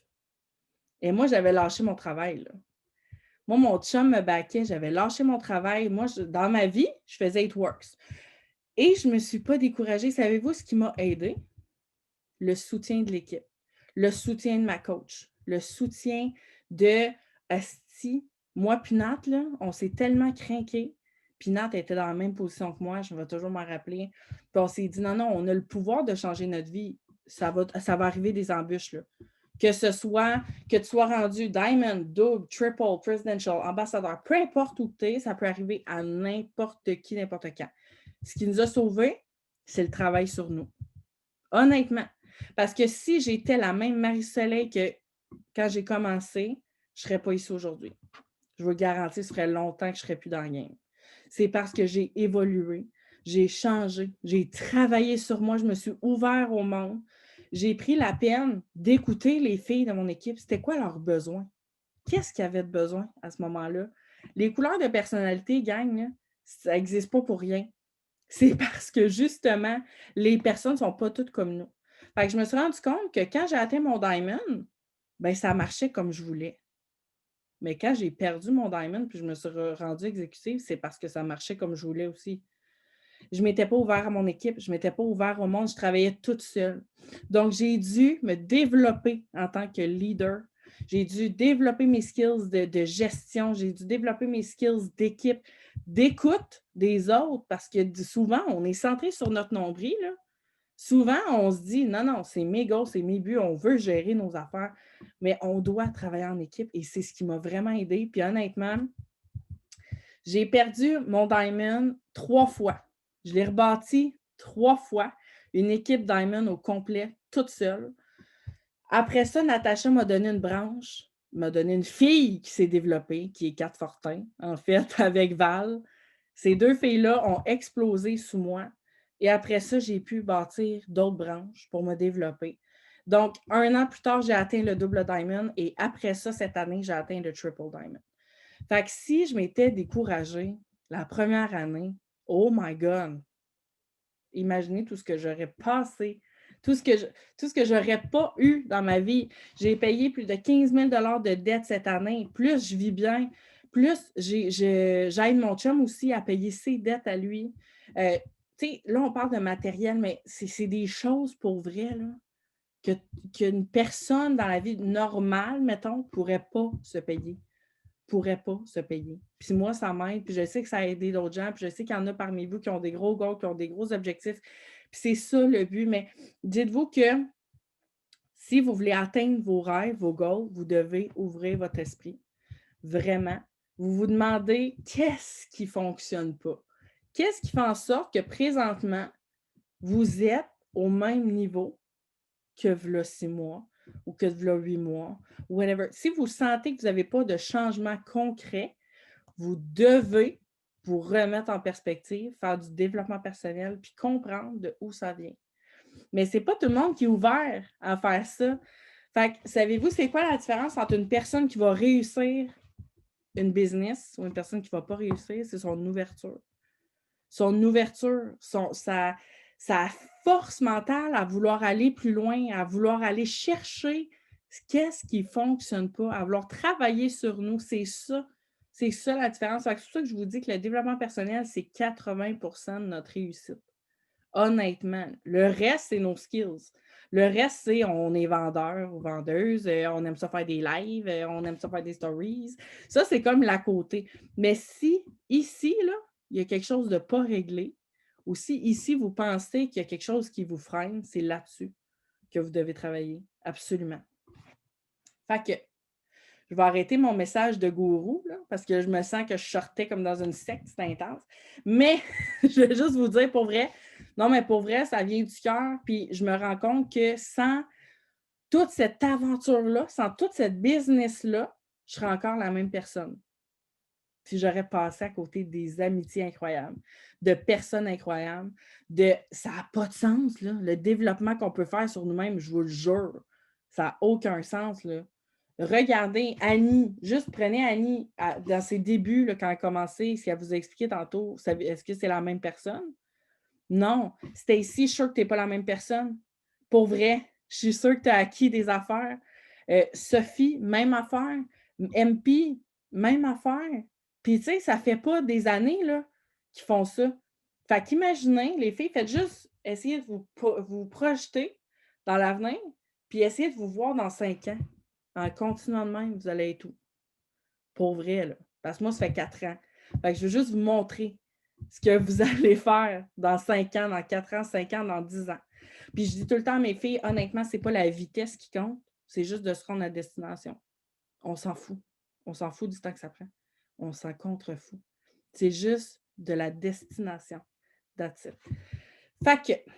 Et moi, j'avais lâché mon travail, là. Moi, mon chum me baquait, j'avais lâché mon travail. Moi, dans ma vie, je faisais It Works. Et je ne me suis pas découragée. Savez-vous ce qui m'a aidée? Le soutien de l'équipe, le soutien de ma coach, le soutien de Asti. Moi, puis Nat, là, on s'est tellement craqué. Puis Nat était dans la même position que moi, je vais toujours m'en rappeler. Puis on s'est dit, non, non, on a le pouvoir de changer notre vie. Ça va arriver des embûches, là. Que tu sois rendu Diamond, Double, Triple, Presidential, Ambassadeur, peu importe où tu es, ça peut arriver à n'importe qui, n'importe quand. Ce qui nous a sauvés, c'est le travail sur nous. Honnêtement. Parce que si j'étais la même Marie-Soleil que quand j'ai commencé, je ne serais pas ici aujourd'hui. Je vous le garantis, ce serait longtemps que je ne serais plus dans le game. C'est parce que j'ai évolué, j'ai changé, j'ai travaillé sur moi, je me suis ouvert au monde. J'ai pris la peine d'écouter les filles de mon équipe. C'était quoi leurs besoins? Qu'est-ce qu'ils avaient de besoin à ce moment-là? Les couleurs de personnalité, gang, là, ça n'existe pas pour rien. C'est parce que, justement, les personnes ne sont pas toutes comme nous. Fait que je me suis rendu compte que quand j'ai atteint mon diamond, ben ça marchait comme je voulais. Mais quand j'ai perdu mon diamond puis je me suis rendue exécutive, c'est parce que ça marchait comme je voulais aussi. Je ne m'étais pas ouvert à mon équipe, je ne m'étais pas ouvert au monde, je travaillais toute seule. Donc, j'ai dû me développer en tant que leader. J'ai dû développer mes skills de gestion, j'ai dû développer mes skills d'équipe, d'écoute des autres, parce que souvent, on est centré sur notre nombril, là. Souvent, on se dit, non, non, c'est mes goals, c'est mes buts, on veut gérer nos affaires, mais on doit travailler en équipe et c'est ce qui m'a vraiment aidé. Puis honnêtement, j'ai perdu mon Diamond 3 fois. Je l'ai rebâti 3 fois. Une équipe Diamond au complet, toute seule. Après ça, Natacha m'a donné une branche, m'a donné une fille qui s'est développée, qui est Kat Fortin, en fait, avec Val. Ces 2 filles-là ont explosé sous moi. Et après ça, j'ai pu bâtir d'autres branches pour me développer. Donc, 1 an plus tard, j'ai atteint le double diamond et après ça, cette année, j'ai atteint le triple diamond. Fait que si je m'étais découragée la première année, oh my God! Imaginez tout ce que j'aurais passé, tout ce que j'aurais pas eu dans ma vie. J'ai payé plus de 15 000 de dettes cette année. Plus je vis bien, plus j'aide mon chum aussi à payer ses dettes à lui. Là, on parle de matériel, mais c'est des choses pour vrai, là, qu'une personne dans la vie normale, mettons, ne pourrait pas se payer. Pourrait pas se payer. Puis moi, ça m'aide, puis je sais que ça a aidé d'autres gens, puis je sais qu'il y en a parmi vous qui ont des gros goals, qui ont des gros objectifs, puis c'est ça le but, mais dites-vous que si vous voulez atteindre vos rêves, vos goals, vous devez ouvrir votre esprit, vraiment, vous vous demandez qu'est-ce qui ne fonctionne pas? Qu'est-ce qui fait en sorte que présentement, vous êtes au même niveau que v'là 6 mois ou que v'là 8 mois, whatever. Si vous sentez que vous n'avez pas de changement concret, vous devez vous remettre en perspective, faire du développement personnel, puis comprendre de où ça vient. Mais ce n'est pas tout le monde qui est ouvert à faire ça. Fait que, savez-vous, c'est quoi la différence entre une personne qui va réussir une business ou une personne qui ne va pas réussir? C'est son ouverture. Son ouverture, sa force mentale à vouloir aller plus loin, à vouloir aller chercher qu'est-ce qui ne fonctionne pas, à vouloir travailler sur nous. C'est ça la différence. C'est pour ça que je vous dis que le développement personnel, c'est 80% de notre réussite. Honnêtement. Le reste, c'est nos skills. Le reste, c'est on est vendeur ou vendeuse, on aime ça faire des lives, on aime ça faire des stories. Ça, c'est comme l'à côté. Mais si, ici, là, il y a quelque chose de pas réglé, ou si ici, vous pensez qu'il y a quelque chose qui vous freine, c'est là-dessus que vous devez travailler. Absolument. Fait que, je vais arrêter mon message de gourou, là, parce que je me sens que je sortais comme dans une secte, c'est intense. Mais je vais juste vous dire pour vrai, non, mais pour vrai, ça vient du cœur. Puis je me rends compte que sans toute cette aventure-là, sans toute cette business-là, je serais encore la même personne. Puis j'aurais passé à côté des amitiés incroyables, de personnes incroyables, ça n'a pas de sens, là. Le développement qu'on peut faire sur nous-mêmes, je vous le jure, ça n'a aucun sens, là. Regardez Annie, juste prenez Annie dans ses débuts, là, quand elle a commencé, ce qu'elle vous a expliqué tantôt, est-ce que c'est la même personne? Non. Stacy, je suis sûre que tu n'es pas la même personne. Pour vrai, je suis sûre que tu as acquis des affaires. Sophie, même affaire. MP, même affaire. Puis, tu sais, ça ne fait pas des années là, qu'ils font ça. Fait qu'imaginez, les filles, faites juste essayer de vous projeter dans l'avenir, puis essayez de vous voir dans 5 ans. En continuant de même, vous allez être où? Pour vrai, là. Parce que moi, ça fait 4 ans. Fait que je veux juste vous montrer ce que vous allez faire dans 5 ans, dans 4 ans, 5 ans, dans 10 ans. Puis je dis tout le temps à mes filles, honnêtement, c'est pas la vitesse qui compte, c'est juste de se rendre à destination. On s'en fout. On s'en fout du temps que ça prend. On s'en contrefout. C'est juste de la destination. That's it. Fait que,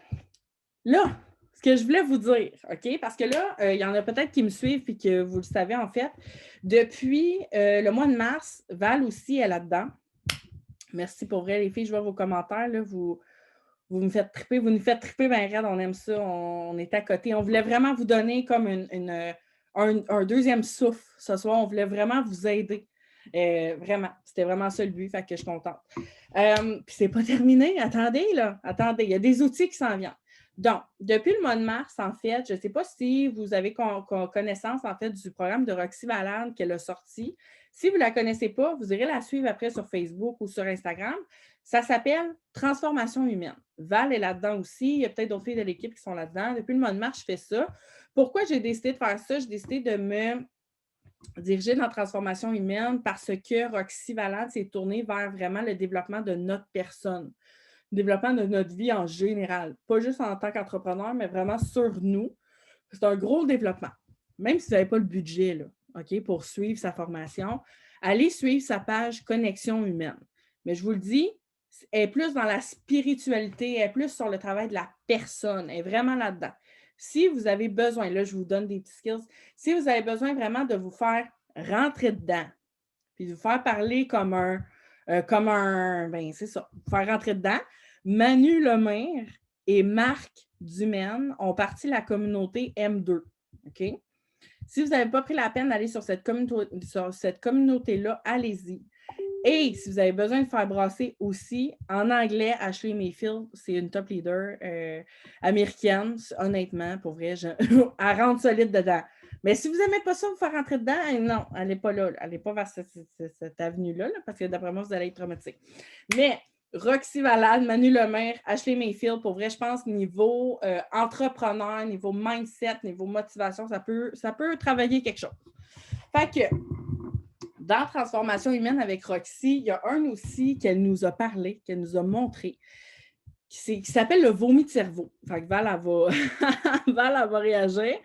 là, ce que je voulais vous dire, OK? Parce que là, il y en a peut-être qui me suivent et que vous le savez, en fait. Depuis le mois de mars, Val aussi est là-dedans. Merci pour vrai, les filles. Je vois vos commentaires. Là, vous me faites triper. Vous nous faites triper bien raide. On aime ça. On est à côté. On voulait vraiment vous donner comme un deuxième souffle ce soir. On voulait vraiment vous aider. Vraiment. C'était vraiment ça le but. Fait que je suis contente. Puis c'est pas terminé. Attendez, là. Attendez. Il y a des outils qui s'en viennent. Donc, depuis le mois de mars, en fait, je ne sais pas si vous avez connaissance, en fait, du programme de Roxy Valade qu'elle a sorti. Si vous ne la connaissez pas, vous irez la suivre après sur Facebook ou sur Instagram. Ça s'appelle Transformation humaine. Val est là-dedans aussi. Il y a peut-être d'autres filles de l'équipe qui sont là-dedans. Depuis le mois de mars, je fais ça. Pourquoi j'ai décidé de faire ça? J'ai décidé de me diriger dans la transformation humaine parce que Roxy Valade s'est tournée vers vraiment le développement de notre personne. Le développement de notre vie en général. Pas juste en tant qu'entrepreneur, mais vraiment sur nous. C'est un gros développement. Même si vous n'avez pas le budget là, OK, pour suivre sa formation, allez suivre sa page Connexion humaine. Mais je vous le dis, elle est plus dans la spiritualité, elle est plus sur le travail de la personne, elle est vraiment là-dedans. Si vous avez besoin, là, je vous donne des petits skills, si vous avez besoin vraiment de vous faire rentrer dedans, puis de vous faire parler comme ben c'est ça, vous faire rentrer dedans, Manu Lemaire et Marc Dumaine ont parti la communauté M2. OK? Si vous n'avez pas pris la peine d'aller sur cette communauté-là, allez-y. Et si vous avez besoin de faire brasser aussi, en anglais, Ashley Mayfield, c'est une top leader américaine, honnêtement, pour vrai, elle rentre solide dedans. Mais si vous n'aimez pas ça, vous faire rentrer dedans, non, elle n'est pas là. Elle n'est pas vers cette avenue-là, parce que d'après moi, vous allez être traumatisé. Mais Roxy Valade, Manu Lemaire, Ashley Mayfield, pour vrai, je pense, niveau entrepreneur, niveau mindset, niveau motivation, ça peut travailler quelque chose. Fait que, dans Transformation humaine avec Roxy, il y a un aussi qu'elle nous a parlé, qu'elle nous a montré, qui s'appelle le vomi de cerveau. Fait que Val, elle va réagir.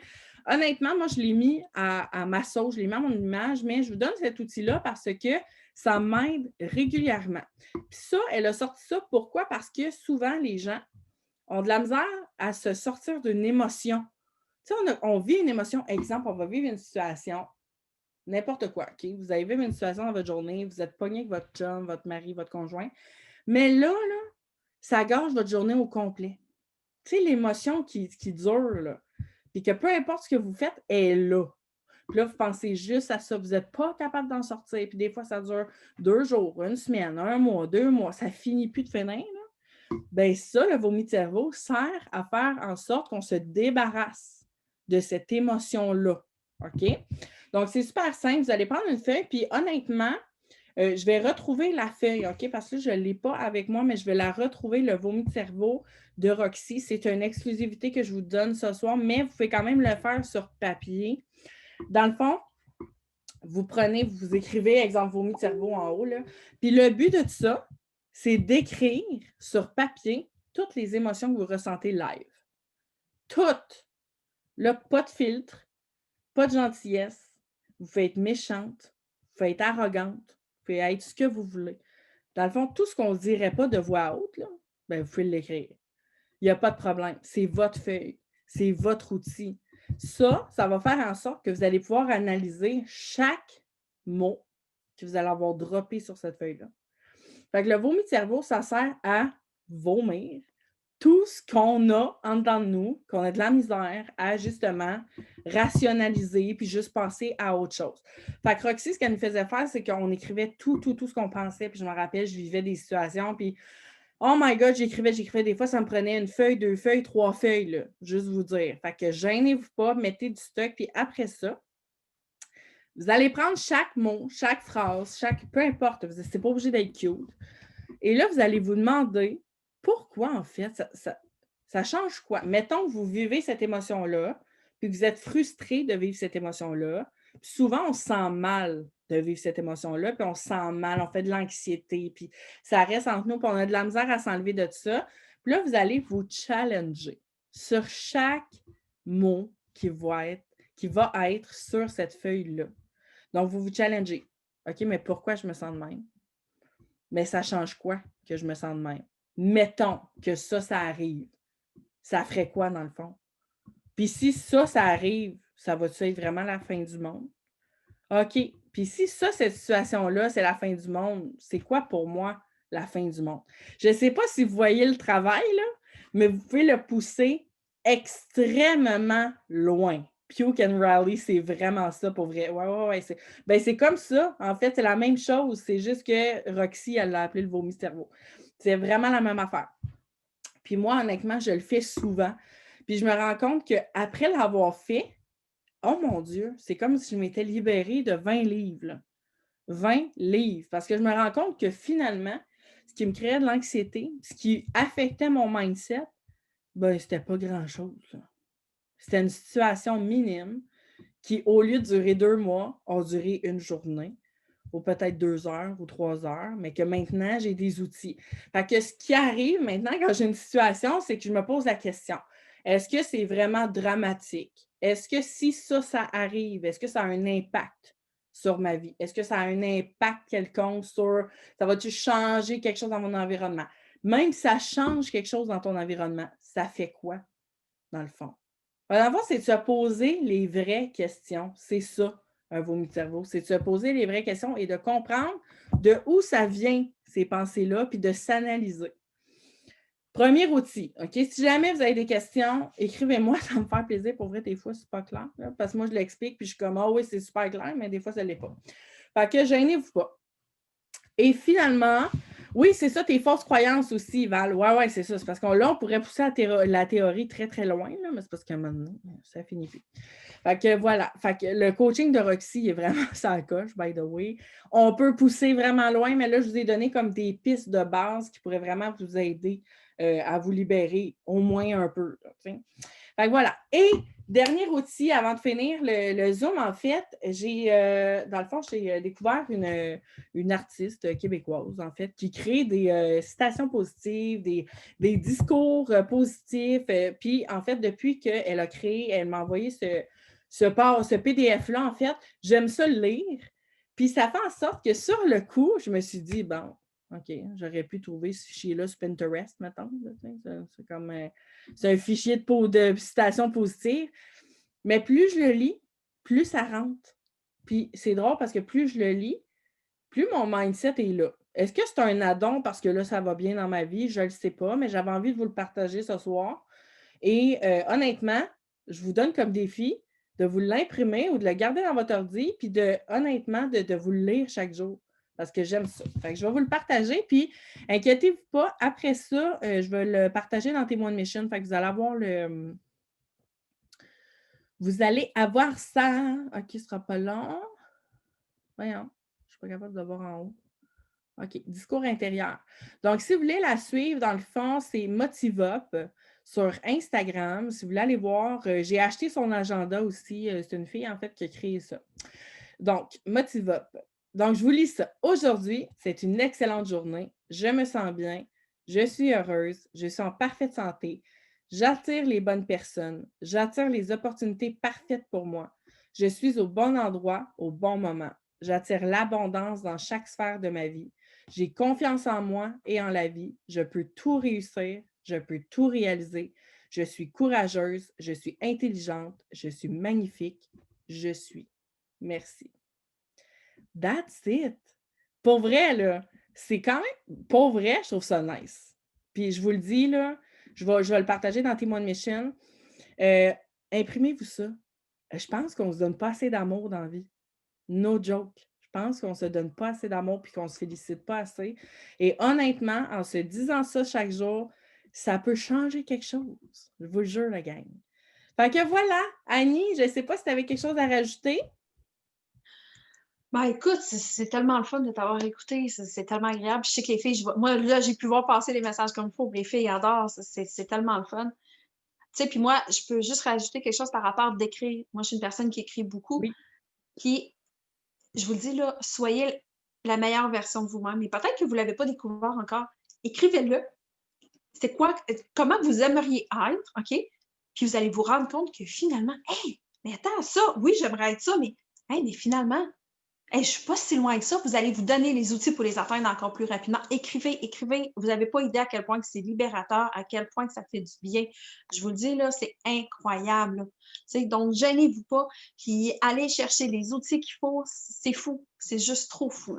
Honnêtement, moi, je l'ai mis à ma sauce, je l'ai mis à mon image, mais je vous donne cet outil-là parce que Ça m'aide régulièrement. Puis ça, elle a sorti ça. Pourquoi? Parce que souvent, les gens ont de la misère à se sortir d'une émotion. Tu sais, on vit une émotion. Exemple, on va vivre une situation, n'importe quoi, OK? Vous allez vivre une situation dans votre journée, vous êtes pogné avec votre chum, votre mari, votre conjoint. Mais là, ça gâche votre journée au complet. Tu sais, l'émotion qui dure, là. Puis que peu importe ce que vous faites, elle est là. Puis là, vous pensez juste à ça. Vous n'êtes pas capable d'en sortir. Puis des fois, ça dure 2 jours, 1 semaine, 1 mois, 2 mois. Ça finit plus de finir, là. Bien, ça, le vomi de cerveau sert à faire en sorte qu'on se débarrasse de cette émotion-là. OK? Donc, c'est super simple. Vous allez prendre une feuille, puis honnêtement, je vais retrouver la feuille, OK? Parce que je ne l'ai pas avec moi, mais je vais la retrouver, le vomi de cerveau de Roxy. C'est une exclusivité que je vous donne ce soir, mais vous pouvez quand même le faire sur papier. Dans le fond, vous prenez, vous écrivez, exemple, vomi de cerveau en haut, là. Puis le but de ça, c'est d'écrire sur papier toutes les émotions que vous ressentez live. Toutes. Là, pas de filtre, pas de gentillesse. Vous pouvez être méchante, vous pouvez être arrogante, vous pouvez être ce que vous voulez. Dans le fond, tout ce qu'on ne dirait pas de voix haute, là, ben, vous pouvez l'écrire. Il n'y a pas de problème. C'est votre feuille. C'est votre outil. Ça va faire en sorte que vous allez pouvoir analyser chaque mot que vous allez avoir droppé sur cette feuille-là. Fait que le vomi de cerveau, ça sert à vomir tout ce qu'on a en dedans de nous, qu'on a de la misère à justement rationaliser puis juste penser à autre chose. Fait que Roxy, ce qu'elle nous faisait faire, c'est qu'on écrivait tout ce qu'on pensait. Puis je me rappelle, je vivais des situations, puis oh my God, j'écrivais. Des fois, ça me prenait une feuille, 2 feuilles, 3 feuilles, là, juste vous dire. Fait que gênez-vous pas, mettez du stock, puis après ça, vous allez prendre chaque mot, chaque phrase, peu importe, c'est pas obligé d'être cute. Et là, vous allez vous demander pourquoi, en fait, ça change quoi? Mettons que vous vivez cette émotion-là, puis que vous êtes frustré de vivre cette émotion-là. Souvent, on se sent mal de vivre cette émotion-là, puis on se sent mal, on fait de l'anxiété, puis ça reste entre nous, puis on a de la misère à s'enlever de ça. Puis là, vous allez vous challenger sur chaque mot qui va être sur cette feuille-là. Donc, vous vous challengez. OK, mais pourquoi je me sens de même? Mais ça change quoi que je me sens de même? Mettons que ça arrive. Ça ferait quoi dans le fond? Puis si ça arrive, ça va-tu être vraiment la fin du monde? OK. Puis si cette situation-là, c'est la fin du monde, c'est quoi pour moi la fin du monde? Je ne sais pas si vous voyez le travail, là, mais vous pouvez le pousser extrêmement loin. Puke and Rally, c'est vraiment ça pour vrai. Ouais. C'est comme ça. En fait, c'est la même chose. C'est juste que Roxy, elle l'a appelé le vomi de cerveau. C'est vraiment la même affaire. Puis moi, honnêtement, je le fais souvent. Puis je me rends compte qu'après l'avoir fait, oh mon Dieu, c'est comme si je m'étais libérée de 20 livres. Là. 20 livres. Parce que je me rends compte que finalement, ce qui me créait de l'anxiété, ce qui affectait mon mindset, ben, c'était pas grand-chose. Là. C'était une situation minime qui, au lieu de durer 2 mois, a duré une journée, ou peut-être 2 heures ou 3 heures, mais que maintenant, j'ai des outils. Fait que ce qui arrive maintenant quand j'ai une situation, c'est que je me pose la question, est-ce que c'est vraiment dramatique? Est-ce que si ça arrive, est-ce que ça a un impact sur ma vie? Est-ce que ça a un impact quelconque sur, ça va-tu changer quelque chose dans mon environnement? Même si ça change quelque chose dans ton environnement, ça fait quoi, dans le fond? En fond, c'est de se poser les vraies questions. C'est ça, un vomi de cerveau. C'est de se poser les vraies questions et de comprendre de où ça vient, ces pensées-là, puis de s'analyser. Premier outil, OK? Si jamais vous avez des questions, écrivez-moi, ça va me faire plaisir. Pour vrai, des fois, c'est pas clair, là, parce que moi, je l'explique, puis je suis comme, ah oui, c'est super clair, mais des fois, ça ne l'est pas. Fait que gênez-vous pas. Et finalement, oui, c'est ça, tes fausses croyances aussi, Val. Ouais, c'est ça. C'est parce on pourrait pousser la théorie très, très loin, là, mais c'est parce qu'à un moment donné, ça finit plus. Fait que voilà. Fait que le coaching de Roxy est vraiment ça coche, by the way. On peut pousser vraiment loin, mais là, je vous ai donné comme des pistes de base qui pourraient vraiment vous aider à vous libérer au moins un peu. Là, fait que voilà. Et dernier outil avant de finir le Zoom, en fait, dans le fond, j'ai découvert une artiste québécoise, en fait, qui crée des citations positives, des discours positifs. Puis, en fait, depuis qu'elle a créé, elle m'a envoyé ce PDF-là, en fait, j'aime ça le lire. Puis ça fait en sorte que sur le coup, je me suis dit, bon, OK, j'aurais pu trouver ce fichier-là sur Pinterest, mettons. Là, c'est comme c'est un fichier de citations positives. Mais plus je le lis, plus ça rentre. Puis c'est drôle parce que plus je le lis, plus mon mindset est là. Est-ce que c'est un add-on parce que là, ça va bien dans ma vie? Je ne le sais pas, mais j'avais envie de vous le partager ce soir. Et honnêtement, je vous donne comme défi de vous l'imprimer ou de le garder dans votre ordi, puis honnêtement, de vous le lire chaque jour. Parce que j'aime ça. Fait que je vais vous le partager, puis inquiétez-vous pas, après ça, je vais le partager dans Témoin de Mission. Fait que vous allez avoir vous allez avoir ça. OK, ce ne sera pas long. Voyons, je ne suis pas capable de voir en haut. OK, discours intérieur. Donc, si vous voulez la suivre, dans le fond, c'est Motivop sur Instagram. Si vous voulez aller voir, j'ai acheté son agenda aussi. C'est une fille, en fait, qui a créé ça. Donc, Motivop. Donc, je vous lis ça. Aujourd'hui, c'est une excellente journée. Je me sens bien. Je suis heureuse. Je suis en parfaite santé. J'attire les bonnes personnes. J'attire les opportunités parfaites pour moi. Je suis au bon endroit, au bon moment. J'attire l'abondance dans chaque sphère de ma vie. J'ai confiance en moi et en la vie. Je peux tout réussir. Je peux tout réaliser. Je suis courageuse. Je suis intelligente. Je suis magnifique. Je suis. Merci. That's it. Pour vrai, là, c'est quand même, pour vrai, je trouve ça nice. Puis je vous le dis, là, je vais le partager dans Témoin de Mission. Imprimez-vous ça. Je pense qu'on ne se donne pas assez d'amour dans la vie. No joke. Je pense qu'on ne se donne pas assez d'amour puis qu'on ne se félicite pas assez. Et honnêtement, en se disant ça chaque jour, ça peut changer quelque chose. Je vous le jure, la gang. Fait que voilà, Annie, je ne sais pas si tu avais quelque chose à rajouter. Ben écoute, c'est tellement le fun de t'avoir écouté, c'est tellement agréable. Je sais que les filles, moi là, j'ai pu voir passer les messages comme il faut, les filles adorent, c'est tellement le fun. Tu sais, puis moi, je peux juste rajouter quelque chose par rapport d'écrire. Moi, je suis une personne qui écrit beaucoup. Oui. Puis, je vous le dis là, soyez la meilleure version de vous-même. Et peut-être que vous ne l'avez pas découvert encore. Écrivez-le. C'est quoi, comment vous aimeriez être, OK? Puis vous allez vous rendre compte que finalement, hey, mais attends, ça, oui, j'aimerais être ça, mais, hey, mais finalement, hey, je ne suis pas si loin que ça. Vous allez vous donner les outils pour les atteindre encore plus rapidement. Écrivez, écrivez. Vous n'avez pas idée à quel point que c'est libérateur, à quel point que ça fait du bien. Je vous le dis, là, c'est incroyable. Donc, gênez-vous pas. Puis, allez chercher les outils qu'il faut. C'est fou. C'est juste trop fou.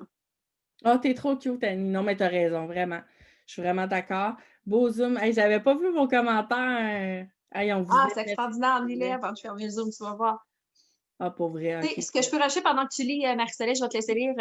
Oh, t'es trop cute, Annie. Non, mais t'as raison, vraiment. Je suis vraiment d'accord. Beau Zoom. Hey, j'avais pas vu vos commentaires. Hey, on vous C'est extraordinaire. Lis-les avant de fermer le Zoom, tu vas voir. Ah, pour vrai, OK. Ce que je peux rajouter pendant que tu lis, Marie-Soleil, je vais te laisser lire.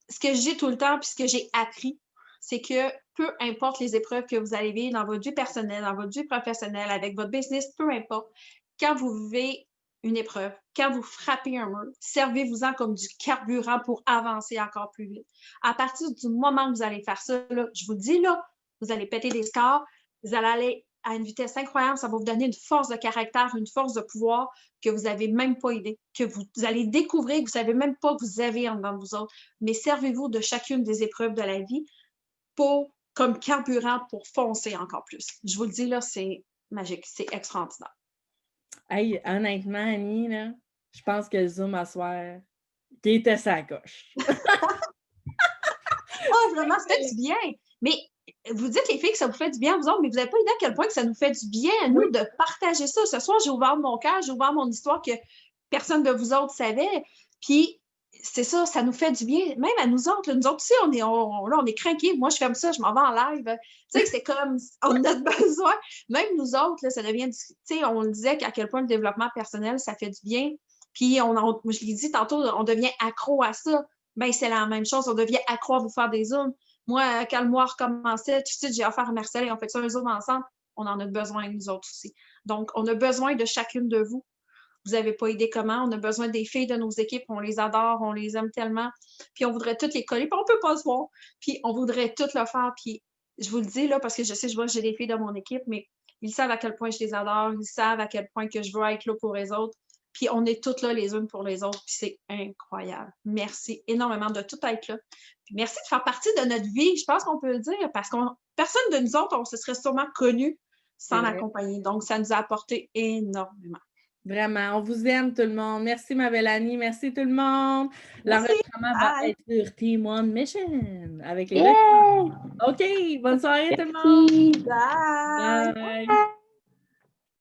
Ce que j'ai tout le temps, puis ce que j'ai appris, c'est que peu importe les épreuves que vous allez vivre dans votre vie personnelle, dans votre vie professionnelle, avec votre business, peu importe, quand vous vivez une épreuve, quand vous frappez un mur, servez-vous-en comme du carburant pour avancer encore plus vite. À partir du moment que vous allez faire ça, là, je vous dis, là, vous allez péter des scores, vous allez aller à une vitesse incroyable, ça va vous donner une force de caractère, une force de pouvoir que vous n'avez même pas idée, que vous allez découvrir, que vous ne savez même pas que vous avez en dedans de vous autres. Mais servez-vous de chacune des épreuves de la vie comme carburant pour foncer encore plus. Je vous le dis, là, c'est magique, c'est extraordinaire. Hey, honnêtement, Annie, là, je pense que le Zoom à soir, qui était sa coche. Vraiment, ça fait du bien. Mais vous dites, les filles, que ça vous fait du bien, vous autres, mais vous n'avez pas idée à quel point que ça nous fait du bien à nous de partager ça. Ce soir, j'ai ouvert mon cœur, j'ai ouvert mon histoire que personne de vous autres savait. Puis, c'est ça, ça nous fait du bien, même à nous autres. Là, nous autres aussi, on est craqués. Moi, je fais comme ça, je m'en vais en live. Tu sais, c'est comme, on a besoin. Même nous autres, là, ça devient, tu sais, on disait qu'à quel point le développement personnel, ça fait du bien. Puis, je l'ai dit tantôt, on devient accro à ça. Ben, c'est la même chose. On devient accro à vous faire des zooms. Moi, quand le mois recommençait, tout de suite, j'ai offert à Marcel et on fait ça un zoom ensemble. On en a besoin, nous autres aussi. Donc, on a besoin de chacune de vous. Vous n'avez pas idée comment. On a besoin des filles de nos équipes. On les adore, on les aime tellement. Puis, on voudrait toutes les coller, puis on ne peut pas se voir. Puis, on voudrait toutes le faire. Puis, je vous le dis, là, parce que je sais, je vois que j'ai des filles de mon équipe, mais ils savent à quel point je les adore. Ils savent à quel point que je veux être là pour les autres. Puis on est toutes là les unes pour les autres, puis c'est incroyable. Merci énormément de tout être là. Puis merci de faire partie de notre vie, je pense qu'on peut le dire, parce que personne de nous autres, on se serait sûrement connus sans l'accompagner. Donc, ça nous a apporté énormément. Vraiment, on vous aime tout le monde. Merci ma belle Annie, merci tout le monde. Merci. L'enregistrement va Bye. être sur Team One Mission avec les Yeah! deux. OK, bonne soirée tout le monde. Merci! Bye. Bye.